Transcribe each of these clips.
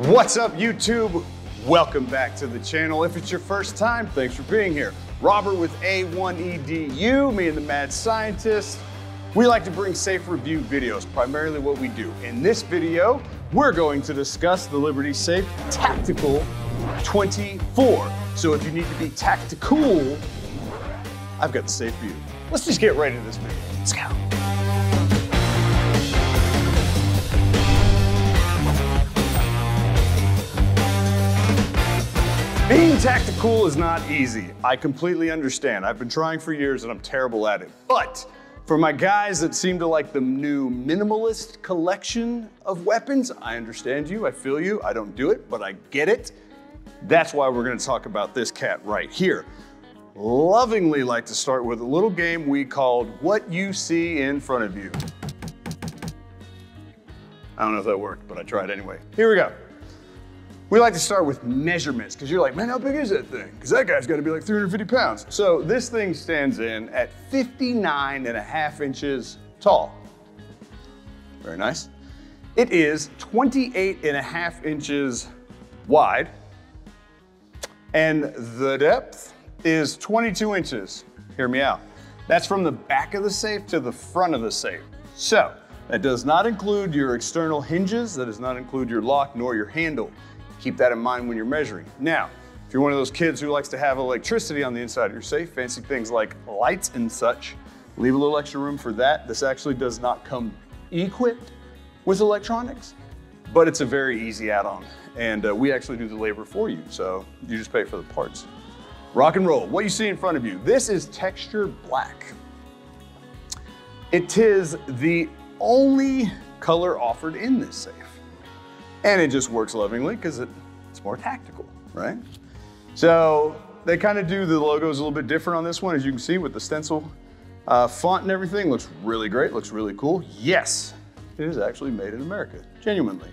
What's up, YouTube? Welcome back to the channel. If it's your first time, thanks for being here. Robert with A1EDU, me and the mad scientist. We like to bring safe review videos, primarily what we do. In this video, we're going to discuss the Liberty Safe Tactical 24. So if you need to be tactical, I've got the safe for you. Let's just get right into this video. Let's go. Being tactical is not easy. I completely understand. I've been trying for years and I'm terrible at it. But for my guys that seem to like the new minimalist collection of weapons, I understand you, I feel you, I don't do it, but I get it. That's why we're gonna talk about this cat right here. Lovingly like to start with a little game we called What You See in Front of You. I don't know if that worked, but I tried anyway. Here we go. We like to start with measurements, because you're like, man, how big is that thing? Because that guy's gotta be like 350 pounds. So this thing stands in at 59.5 inches tall. Very nice. It is 28.5 inches wide, and the depth is 22 inches. Hear me out. That's from the back of the safe to the front of the safe. So that does not include your external hinges, that does not include your lock nor your handle. Keep that in mind when you're measuring. Now, if you're one of those kids who likes to have electricity on the inside of your safe, fancy things like lights and such, leave a little extra room for that. This actually does not come equipped with electronics, but it's a very easy add-on. And we actually do the labor for you, so you just pay for the parts. Rock and roll. What you see in front of you, this is texture black. It is the only color offered in this safe. And it just works lovingly because it's more tactical, right? So they kind of do the logos a little bit different on this one, as you can see with the stencil font and everything. Looks really great, looks really cool. Yes, it is actually made in America, genuinely.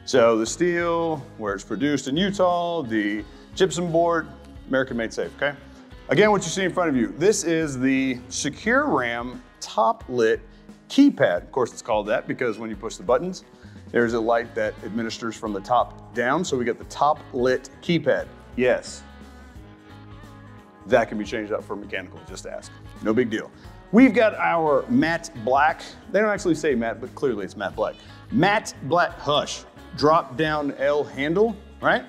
So the steel, where it's produced in Utah, the gypsum board, American made safe, okay? Again, what you see in front of you, this is the Secure RAM top lit keypad. Of course, it's called that because when you push the buttons, there's a light that administers from the top down, so we get the top lit keypad. Yes, that can be changed out for mechanical, just ask. No big deal. We've got our matte black. They don't actually say matte, but clearly it's matte black. Matte black hush, drop down L handle, right?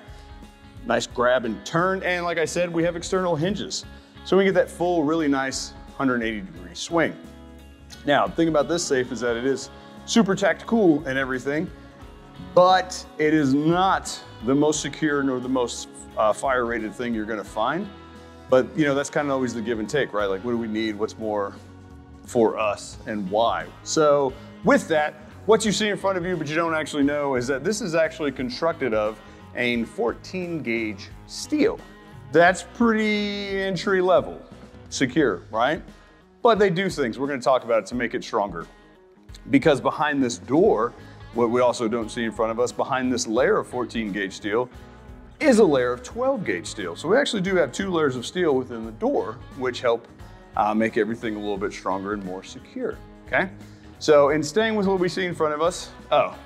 Nice grab and turn, and like I said, we have external hinges. So we get that full, really nice 180-degree swing. Now, the thing about this safe is that it is super tactical and everything, but it is not the most secure nor the most fire rated thing you're gonna find. But you know, that's kind of always the give and take, right? Like, what do we need? What's more for us and why? So with that, what you see in front of you, but you don't actually know, is that this is actually constructed of a 14 gauge steel. That's pretty entry level, secure, right? But they do things, we're gonna talk about it to make it stronger. Because behind this door, what we also don't see in front of us, behind this layer of 14 gauge steel is a layer of 12 gauge steel. So we actually do have 2 layers of steel within the door, which help make everything a little bit stronger and more secure, okay? So in staying with what we see in front of us, oh,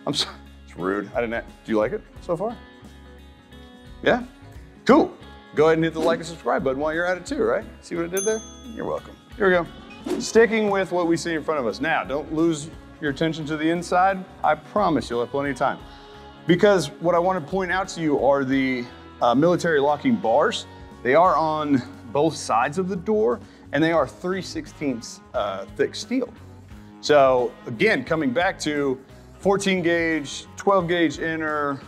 I'm sorry, it's rude. Do you like it so far? Yeah? Cool. Go ahead and hit the like and subscribe button while you're at it too, right? See what I did there? You're welcome. Here we go. Sticking with what we see in front of us. Now, don't lose your attention to the inside. I promise you'll have plenty of time. Because what I want to point out to you are the military locking bars. They are on both sides of the door, and they are 3/16 thick steel. So again, coming back to 14 gauge, 12 gauge inner,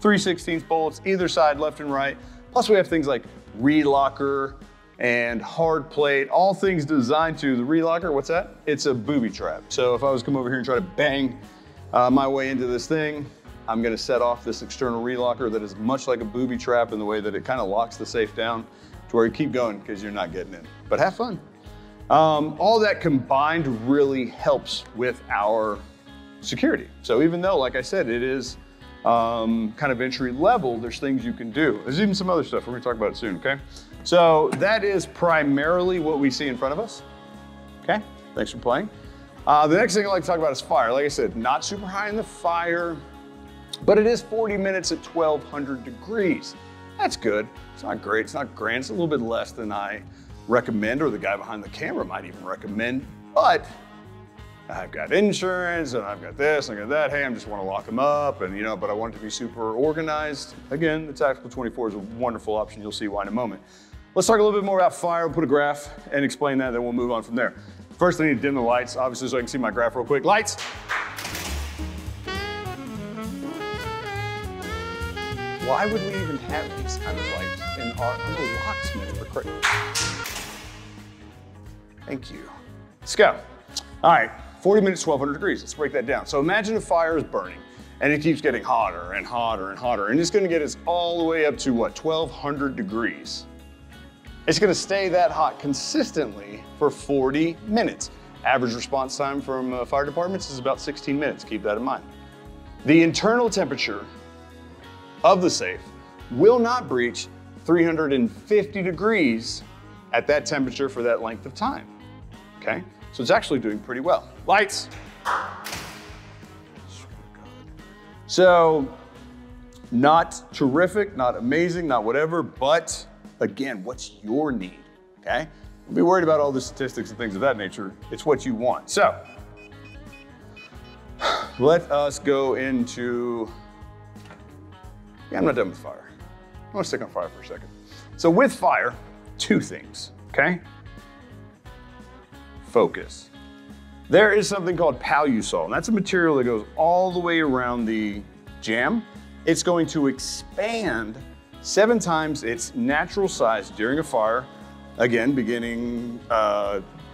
3/16 bolts, either side, left and right. Plus we have things like relocker and hard plate, all things designed to, the relocker, what's that? It's a booby trap. So if I was to come over here and try to bang my way into this thing, I'm gonna set off this external relocker that is much like a booby trap in the way that it kind of locks the safe down to where you keep going because you're not getting in. But have fun. All that combined really helps with our security. So even though, like I said, it is kind of entry level, there's things you can do. There's even some other stuff, we're gonna talk about it soon, okay? So that is primarily what we see in front of us, okay? Thanks for playing. The next thing I'd like to talk about is fire. Like I said, not super high in the fire but it is 40 minutes at 1200 degrees. That's good. It's not great, it's not grand. It's a little bit less than I recommend, or the guy behind the camera might even recommend, but I've got insurance and I've got this and I've got that. Hey, I just want to lock them up and but I want it to be super organized. Again, the Tactical 24 is a wonderful option. You'll see why in a moment. Let's talk a little bit more about fire. We'll put a graph and explain that, then we'll move on from there. First, I need to dim the lights, obviously, so I can see my graph real quick. Lights. Why would we even have these kind of lights in our locksmith? We're crazy. Thank you. Let's go. All right, 40 minutes, 1200 degrees. Let's break that down. So imagine a fire is burning and it keeps getting hotter and hotter and hotter, and it's gonna get us all the way up to what, 1200 degrees. It's gonna stay that hot consistently for 40 minutes. Average response time from fire departments is about 16 minutes, keep that in mind. The internal temperature of the safe will not breach 350 degrees at that temperature for that length of time, okay? So it's actually doing pretty well. Lights. So not terrific, not amazing, not whatever, but again, what's your need, okay? Don't be worried about all the statistics and things of that nature. It's what you want. So let us go into, I'm not done with fire. I want to stick on fire for a second. So with fire, two things, okay? Focus. There is something called Palusol, and that's a material that goes all the way around the jam. It's going to expand 7 times its natural size during a fire. Again, beginning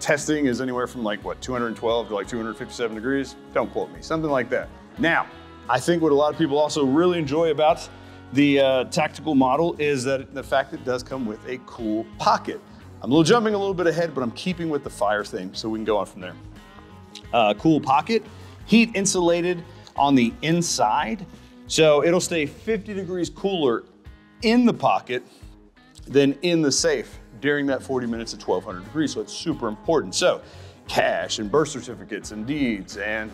testing is anywhere from like what, 212 to like 257 degrees. Don't quote me, something like that. Now, I think what a lot of people also really enjoy about the tactical model is that the fact that it does come with a cool pocket. I'm jumping a little bit ahead, but I'm keeping with the fire theme so we can go on from there. Cool pocket, heat insulated on the inside. So it'll stay 50 degrees cooler in the pocket than in the safe during that 40 minutes at 1200 degrees. So it's super important. So cash and birth certificates and deeds and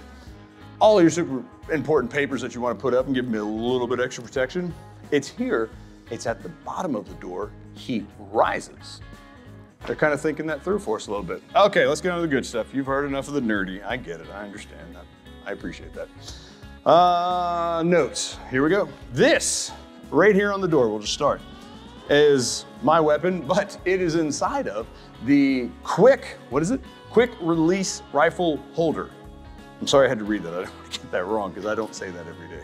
all your super important papers that you want to put up and give me a little bit extra protection, it's here. It's at the bottom of the door. Heat rises. They're kind of thinking that through for us a little bit. Okay, let's get on to the good stuff. You've heard enough of the nerdy. I get it, I understand that. I appreciate that. Notes, here we go. This, right here on the door, we'll just start, is my weapon, but it is inside of the quick release rifle holder. I'm sorry I had to read that. I don't want to get that wrong because I don't say that every day.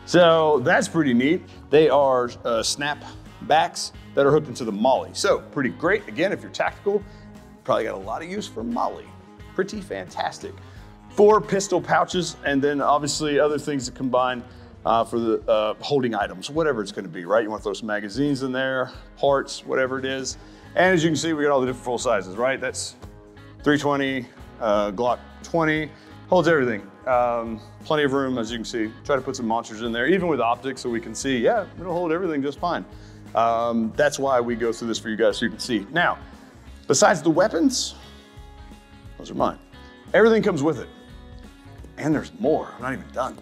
So that's pretty neat. They are snap backs that are hooked into the molly. So pretty great. Again, if you're tactical, probably got a lot of use for molly. Pretty fantastic. 4 pistol pouches, and then obviously other things to combine for the holding items, whatever it's gonna be, right? You wanna throw some magazines in there, parts, whatever it is. And as you can see, we got all the different full sizes, right? That's 320, Glock 20, holds everything. Plenty of room, as you can see. Try to put some monsters in there, even with optics, so we can see, yeah, it'll hold everything just fine. That's why we go through this for you guys so you can see. Now, besides the weapons, those are mine. Everything comes with it. And there's more, I'm not even done.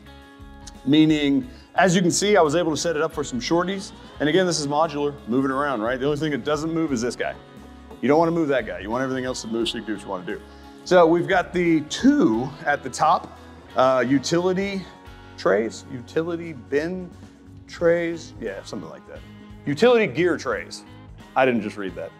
Meaning, as you can see, I was able to set it up for some shorties. And again, this is modular, moving around, right? The only thing that doesn't move is this guy. You don't want to move that guy. You want everything else to move so you can do what you want to do. So we've got the 2 at the top, utility trays, utility bin trays. Yeah, something like that. Utility gear trays. I didn't just read that.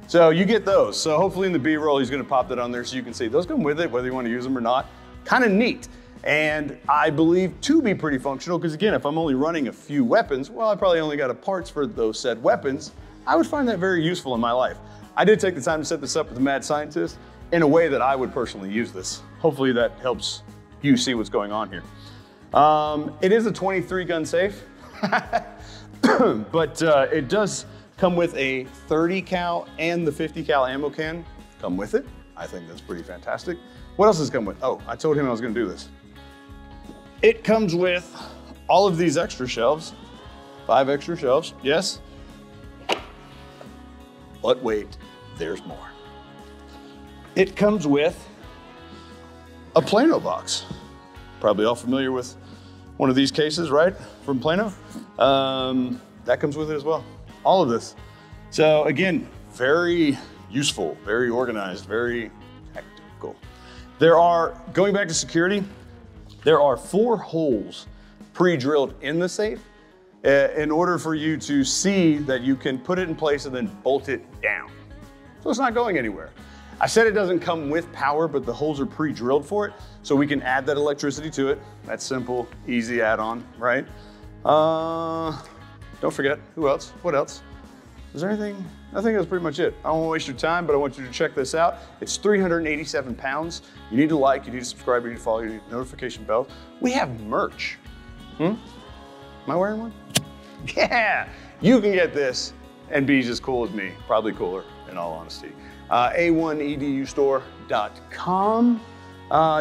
So you get those. So hopefully in the B-roll, he's gonna pop that on there so you can see. Those come with it, whether you want to use them or not. Kind of neat. And I believe to be pretty functional, because again, if I'm only running a few weapons, well, I probably only got a parts for those said weapons. I would find that very useful in my life. I did take the time to set this up with the mad scientist in a way that I would personally use this. Hopefully that helps you see what's going on here. It is a 23 gun safe, but it does come with a 30 cal and the 50 cal ammo can come with it. I think that's pretty fantastic. What else does it come with? Oh, I told him I was gonna do this. It comes with all of these extra shelves, 5 extra shelves, yes. But wait, there's more. It comes with a Plano box. Probably all familiar with one of these cases, right, from Plano. That comes with it as well. All of this. So again, very useful, very organized, very tactical. There are, going back to security, there are 4 holes pre-drilled in the safe in order for you to see that you can put it in place and then bolt it down. So it's not going anywhere. I said it doesn't come with power, but the holes are pre-drilled for it, so we can add that electricity to it. That's simple, easy add-on, right? Don't forget, who else? What else? Is there anything? I think that's pretty much it. I don't want to waste your time, but I want you to check this out. It's 387 pounds. You need to like, you need to subscribe, you need to follow, you need notification bell. We have merch. Am I wearing one? Yeah, you can get this and be as cool as me, probably cooler in all honesty. A1edustore.com.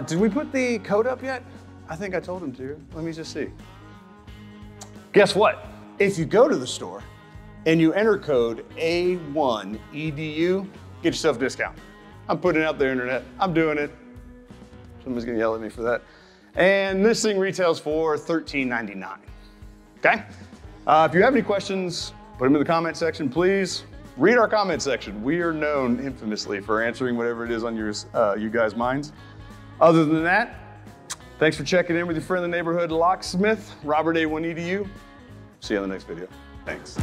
Did we put the code up yet? I think I told him to. Let me just see. Guess what? If you go to the store and you enter code A1EDU, get yourself a discount. I'm putting it out there, internet. I'm doing it. Somebody's gonna yell at me for that. And this thing retails for $13.99. Okay? If you have any questions, put them in the comment section, please. Read our comment section. We are known infamously for answering whatever it is on your you guys' minds. Other than that, thanks for checking in with your friend in the neighborhood locksmith, Robert A1EDU. See you on the next video. Thanks.